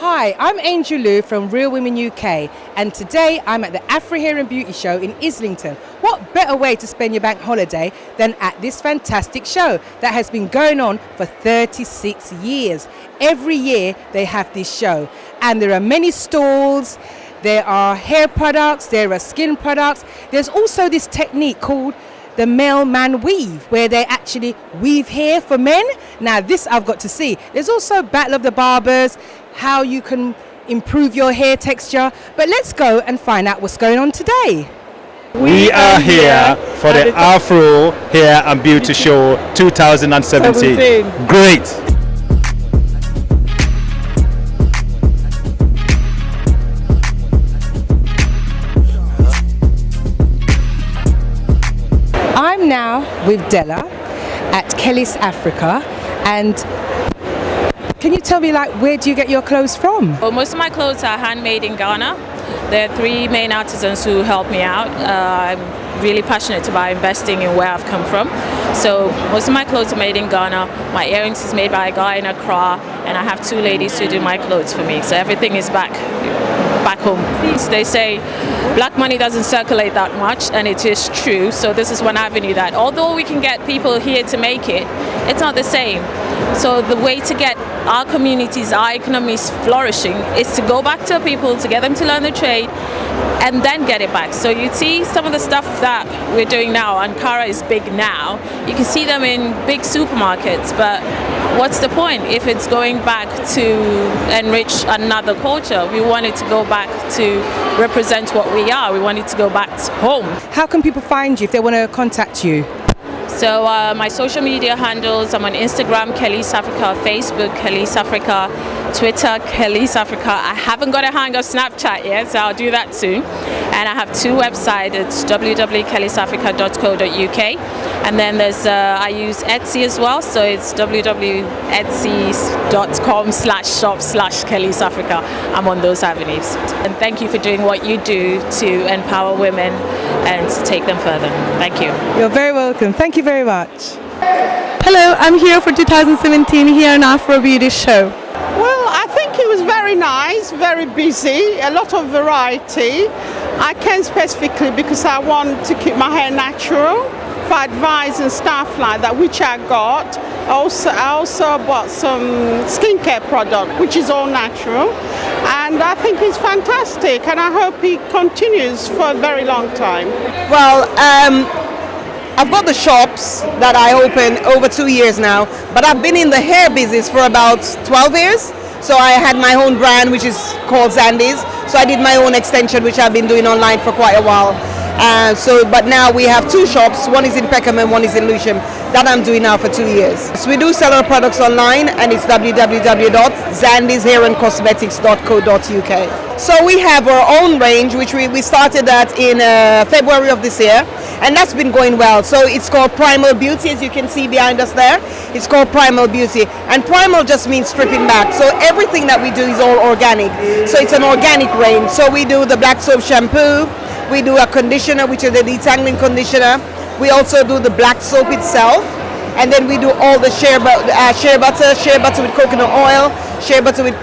Hi, I'm Angel Lou from Real Women UK, and today I'm at the Afro Hair and Beauty Show in Islington. What better way to spend your bank holiday than at this fantastic show that has been going on for 36 years. Every year they have this show, and there are many stalls. There are hair products, there are skin products. There's also this technique called the male man weave, where they actually weave hair for men. Now this I've got to see. There's also Battle of the Barbers, how you can improve your hair texture. But let's go and find out what's going on today. We are here for the Afro Hair and Beauty Show 2017. Great! I'm now with Della at Kelly's Africa, and can you tell me, like, where do you get your clothes from? Well, most of my clothes are handmade in Ghana. There are three main artisans who help me out. I'm really passionate about investing in where I've come from. So most of my clothes are made in Ghana. My earrings is made by a guy in Accra, and I have two ladies who do my clothes for me. So everything is back home. They say black money doesn't circulate that much, and it is true. So this is one avenue that, although we can get people here to make it, it's not the same. So the way to get our communities, our economies flourishing is to go back to people, to get them to learn the trade, and then get it back. So you see some of the stuff that we're doing now, Ankara is big now. You can see them in big supermarkets, but what's the point if it's going back to enrich another culture? We want it to go back to represent what we are. We want it to go back home. How can people find you if they want to contact you? So my social media handles, I'm on Instagram, Kelly's Africa, Facebook, Kelly's Africa, Twitter, Kelly's Africa. I haven't got a hang of Snapchat yet, so I'll do that soon. And I have two websites. It's www.kellysafrica.co.uk. And then there's, I use Etsy as well, so it's www.etsy.com/shop/Kelly's Africa. I'm on those avenues. And thank you for doing what you do to empower women and to take them further. Thank you. You're very welcome. Thank you very much. Hello, I'm here for 2017 here in Afro Beauty Show. Well, I think it was very nice, very busy, a lot of variety. I came specifically because I want to keep my hair natural, for advice and stuff like that, which I got. I also bought some skincare product, which is all natural. And I think it's fantastic, and I hope it continues for a very long time. Well, I've got the shops that I opened over 2 years now, but I've been in the hair business for about 12 years. So I had my own brand, which is called Zandy's. So I did my own extension, which I've been doing online for quite a while. But now we have two shops. One is in Peckham and one is in Lewisham. That I'm doing now for 2 years. So we do sell our products online, and it's www.zandyshairandcosmetics.co.uk. So we have our own range, which we started that in February of this year, and that's been going well. So it's called Primal Beauty, as you can see behind us there. It's called Primal Beauty, and primal just means stripping back. So everything that we do is all organic. So it's an organic range. So we do the black soap shampoo. We do a conditioner, which is the detangling conditioner. We also do the black soap itself, and then we do all the shea butter with coconut oil, shea butter with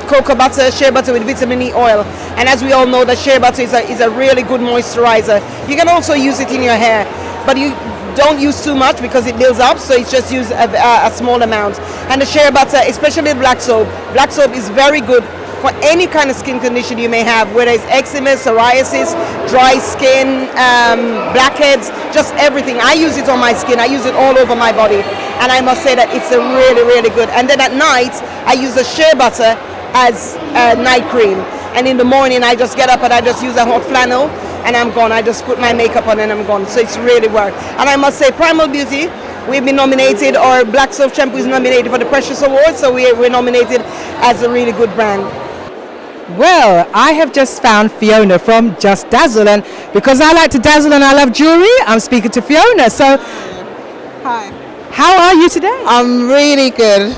cocoa butter, shea butter with vitamin E oil. And as we all know, that shea butter is a really good moisturizer. You can also use it in your hair, but you don't use too much because it builds up, so it's just use a small amount. And the shea butter, especially the black soap is very good for any kind of skin condition you may have, whether it's eczema, psoriasis, dry skin, blackheads, just everything. I use it on my skin. I use it all over my body, and I must say that it's a really, really good. And then at night, I use the shea butter as a night cream. And in the morning, I just get up and I just use a hot flannel, and I'm gone. I just put my makeup on and I'm gone. So it's really worked. And I must say, Primal Beauty, we've been nominated, or Black Soap Shampoo is nominated for the Precious Award, so we're nominated as a really good brand. Well, I have just found Fiona from Just Dazzle, and because I like to dazzle and I love jewelry, I'm speaking to Fiona. So, Hi. How are you today? I'm really good.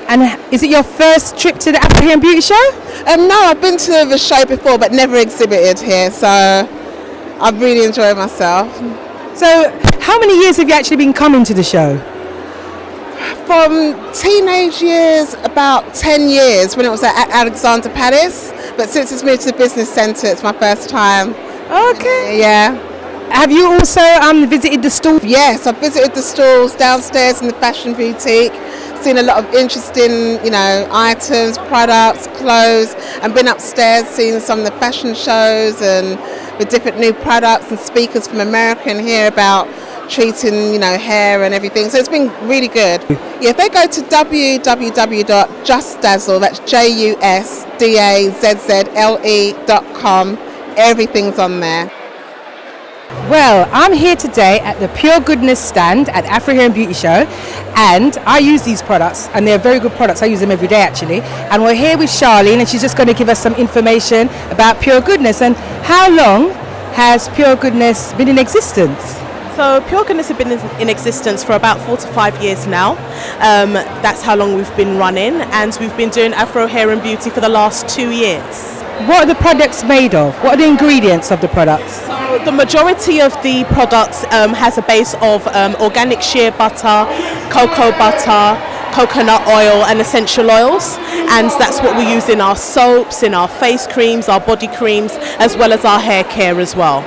And is it your first trip to the Afro Hair and Beauty Show? No, I've been to the show before, but never exhibited here, so I've really enjoyed myself. So, how many years have you actually been coming to the show? From teenage years, about 10 years when it was at Alexandra Palace, but since it's moved to the business centre, it's my first time. Okay. Yeah. Have you also visited the store? Yes, I've visited the stalls downstairs in the fashion boutique, seen a lot of interesting, items, products, clothes, and been upstairs seeing some of the fashion shows and the different new products and speakers from America and hear about treating, hair and everything. So it's been really good. Yeah, if they go to www.justdazzle, that's JUSDAZZLE.com, everything's on there. Well, I'm here today at the Pure Goodness stand at the Afro Hair and Beauty Show, and I use these products, and they're very good products. I use them every day actually. And we're here with Charlene, and she's just going to give us some information about Pure Goodness. And how long has Pure Goodness been in existence? So Pure Goodness has been in existence for about 4 to 5 years now. That's how long we've been running, and we've been doing Afro Hair and Beauty for the last 2 years. What are the products made of? What are the ingredients of the products? So the majority of the products has a base of organic shea butter, cocoa butter, coconut oil and essential oils, and that's what we use in our soaps, in our face creams, our body creams, as well as our hair care as well.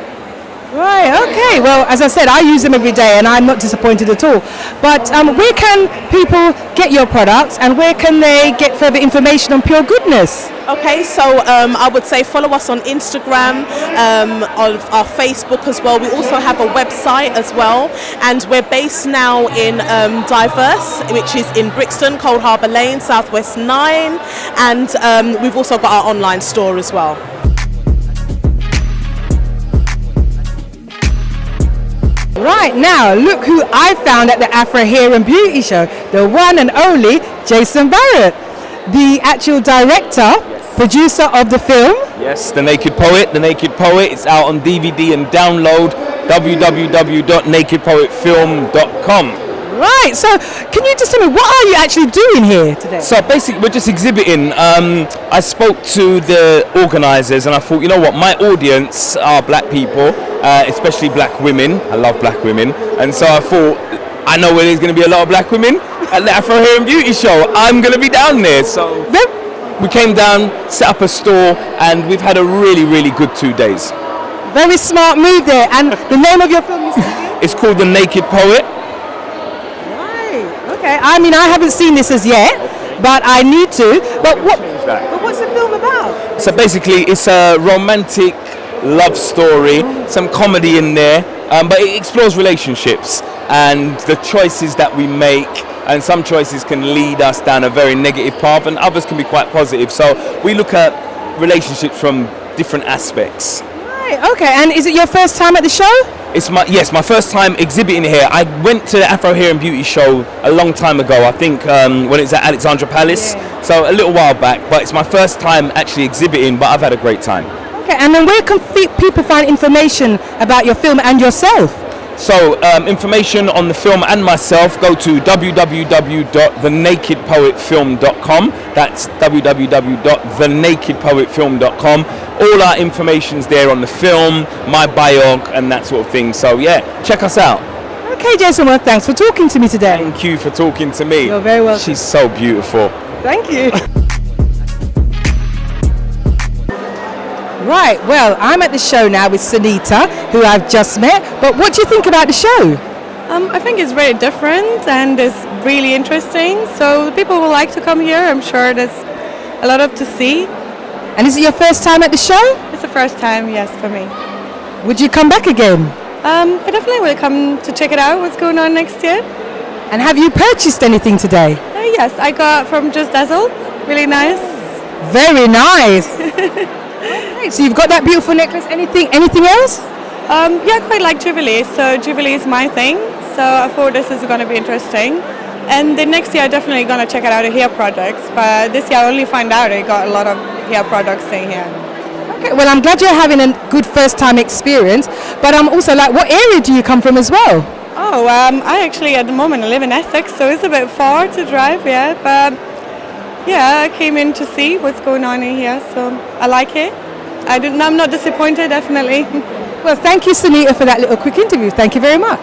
Right, okay. Well, as I said, I use them every day and I'm not disappointed at all. But where can people get your products, and where can they get further information on Pure Goodness? Okay, so I would say follow us on Instagram, on our Facebook as well. We also have a website as well, and we're based now in Diverse, which is in Brixton, Cold Harbour Lane, Southwest 9, and we've also got our online store as well. Right, now look who I found at the Afro Hair and Beauty Show, the one and only Jason Barrett, the actual director, producer of the film. Yes, The Naked Poet. The Naked Poet. It's out on DVD and download. www.nakedpoetfilm.com. Right, so can you just tell me, what are you actually doing here today? So basically we're just exhibiting. I spoke to the organisers and I thought, you know what, my audience are black people, especially black women. I love black women, and so I thought, I know where there's going to be a lot of black women at the Afro Hair and Beauty Show. I'm going to be down there. So we came down, set up a store, and we've had a really, really good 2 days. Very smart move there. And the name of your film is? It's called The Naked Poet. Right, okay. I mean, I haven't seen this as yet, but I need to. But what's the film about? So basically it's a romantic love story, some comedy in there, but it explores relationships and the choices that we make, and some choices can lead us down a very negative path and others can be quite positive. So we look at relationships from different aspects. Right, okay. And is it your first time at the show? It's my first time exhibiting here. I went to the Afro Hair and Beauty Show a long time ago, I think when it was at Alexandra Palace, so a little while back, but it's my first time actually exhibiting, but I've had a great time. Okay, and then where can people find information about your film and yourself? So information on the film and myself, go to www.thenakedpoetfilm.com. That's www.thenakedpoetfilm.com. All our information's there on the film, my bio and that sort of thing. So yeah, check us out. Okay, Jason, well, thanks for talking to me today. Thank you for talking to me. You're very welcome. She's so beautiful. Thank you. Right, well, I'm at the show now with Sunita, who I've just met. But what do you think about the show? I think it's very different and it's really interesting. So people will like to come here. I'm sure there's a lot to see. And is it your first time at the show? It's the first time, yes, for me. Would you come back again? I definitely will come to check it out, what's going on next year. And have you purchased anything today? Yes, I got from Just Dazzle. Really nice. Very nice. Okay, so you've got that beautiful necklace. Anything else? Yeah, I quite like Jubilee. So Jubilee is my thing. So I thought this is going to be interesting. And the next year I'm definitely going to check it out the hair products. But this year I only find out I got a lot of hair products in here. Okay, well, I'm glad you're having a good first time experience. But I'm also like, what area do you come from as well? Oh, I actually at the moment I live in Essex, so it's a bit far to drive, yeah. But yeah, I came in to see what's going on in here, so I like it. I'm not disappointed, definitely. Well, thank you, Sunita, for that little quick interview. Thank you very much.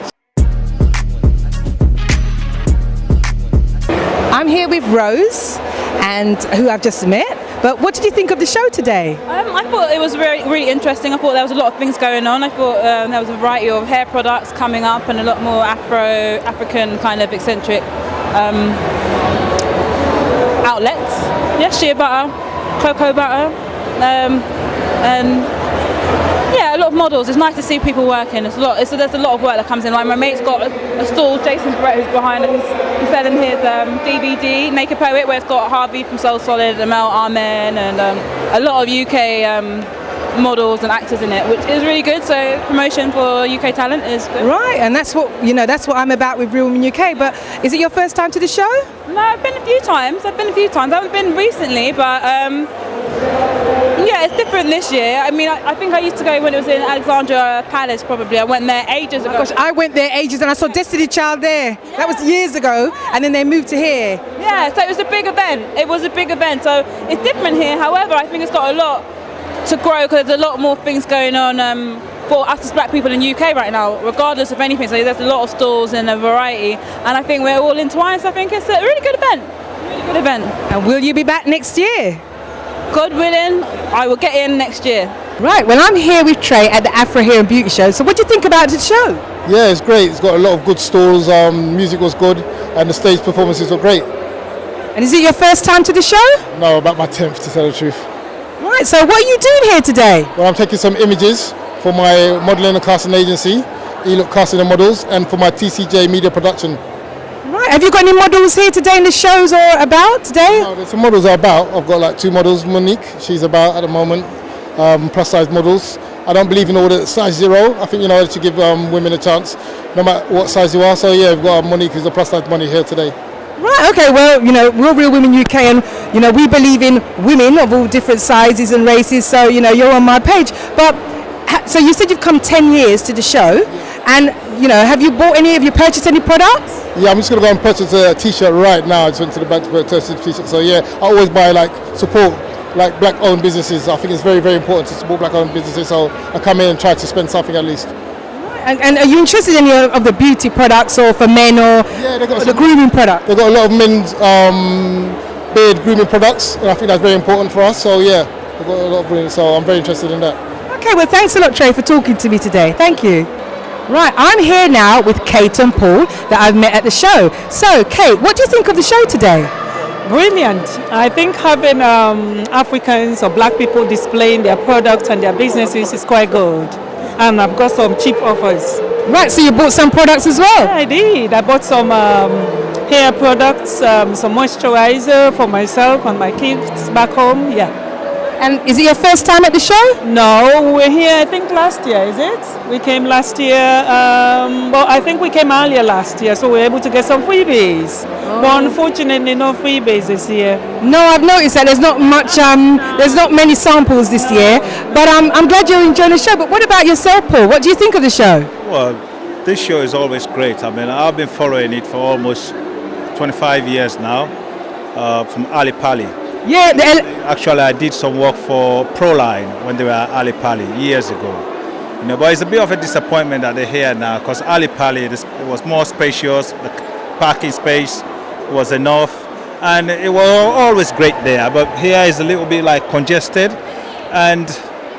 I'm here with Rose, and who I've just met. But what did you think of the show today? I thought it was really interesting. I thought there was a lot of things going on. I thought there was a variety of hair products coming up and a lot more African kind of eccentric outlets. Yes, shea butter, cocoa butter, and yeah, a lot of models. It's nice to see people working. There's a lot of work that comes in. Like my mate's got a stall, Jason Brett, who's behind us. He's selling his DVD, Naked Poet, where it's got Harvey from Soul Solid, Amel Armen, and a lot of UK models and actors in it, which is really good. So promotion for UK talent is good. Right, and that's what I'm about with Real Women UK. But is it your first time to the show? No, I've been a few times. I haven't been recently, but yeah, it's different this year. I mean, I think I used to go when it was in Alexandra Palace, probably. I went there ages ago. Gosh, I went there ages and I saw Destiny Child there. Yeah. That was years ago, and then they moved to here. Yeah, so it was a big event. So it's different here. However, I think it's got a lot to grow because there's a lot more things going on for us as black people in UK right now, regardless of anything. So there's a lot of stalls and a variety, and I think we're all entwined. So I think it's a really good event. And will you be back next year? God willing, I will get in next year. Right, well I'm here with Trey at the Afro Hair and Beauty Show. So what do you think about the show? Yeah, it's great. It's got a lot of good stalls, music was good, and the stage performances were great. And is it your first time to the show? No, about my 10th to tell the truth. Right, so what are you doing here today? Well, I'm taking some images for my modelling and casting agency, E-Look Casting and Models, and for my TCJ Media Production. Right, have you got any models here today in the shows or about today? No, there's some models are about. I've got like 2 models. Monique, she's about at the moment, plus size models. I don't believe in all the size 0. I think, it should give women a chance, no matter what size you are. So yeah, we've got Monique, who's a plus size money here today. Right, okay, well, we're Real Women UK, and, we believe in women of all different sizes and races, so, you're on my page. But, so you said you've come 10 years to the show, and, have you purchased any products? Yeah, I'm just going to go and purchase a t-shirt right now. I just went to the bank to purchase a t-shirt. So yeah, I always buy support black-owned businesses. I think it's very, very important to support black-owned businesses. So I come in and try to spend something at least. And are you interested in any of the beauty products or for men or the grooming product? They've got a lot of men's beard grooming products, and I think that's very important for us. So yeah, they've got a lot of grooming. So I'm very interested in that. Okay, well thanks a lot, Trey, for talking to me today. Thank you. Right, I'm here now with Kate and Paul that I've met at the show. So, Kate, what do you think of the show today? Brilliant. I think having Africans or black people displaying their products and their businesses is quite good. And I've got some cheap offers. Right, so you bought some products as well? Yeah, I did. I bought some hair products, some moisturizer for myself and my kids back home. Yeah. And is it your first time at the show? No, we're here I think last year, is it? We came last year, well I think we came earlier last year, so we were able to get some freebies. But unfortunately no freebies this year. No, I've noticed that there's not much, there's not many samples this year, but I'm glad you're enjoying the show. But what about yourself, Paul? What do you think of the show? Well, this show is always great. I mean, I've been following it for almost 25 years now, from Ali Pali. Yeah, actually, I did some work for Proline when they were at Ali Pali years ago. But it's a bit of a disappointment that they're here now because Ali Pali it was more spacious, the parking space was enough, and it was always great there. But here is a little bit congested, and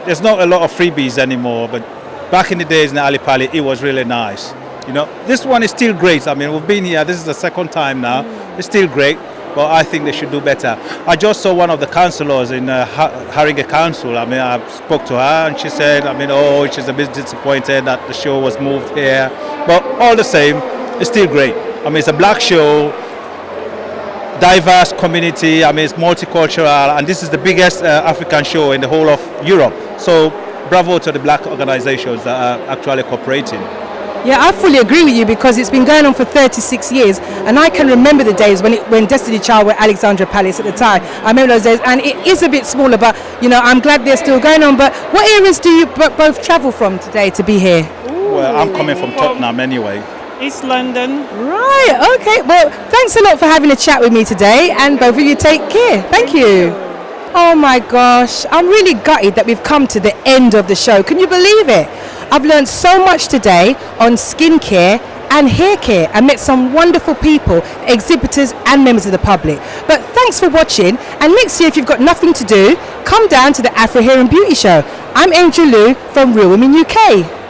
there's not a lot of freebies anymore. But back in the days in Ali Pali, it was really nice. This one is still great. I mean, we've been here. This is the second time now. It's still great. But I think they should do better. I just saw one of the councillors in Haringey Council. I mean, I spoke to her and she said, she's a bit disappointed that the show was moved here. But all the same, it's still great. I mean, it's a black show, diverse community. I mean, it's multicultural, and this is the biggest African show in the whole of Europe. So bravo to the black organizations that are actually cooperating. Yeah, I fully agree with you because it's been going on for 36 years, and I can remember the days when Destiny Child were at Alexandra Palace at the time. I remember those days, and it is a bit smaller, but I'm glad they're still going on. But what areas do you both travel from today to be here? Well, I'm coming from Tottenham anyway. East London. Right, okay. Well, thanks a lot for having a chat with me today, and both of you take care. Thank you. Oh my gosh, I'm really gutted that we've come to the end of the show. Can you believe it? I've learned so much today on skincare and hair care and met some wonderful people, exhibitors and members of the public. But thanks for watching, and next year if you've got nothing to do, come down to the Afro Hair and Beauty Show. I'm Angel Lou from Real Women UK.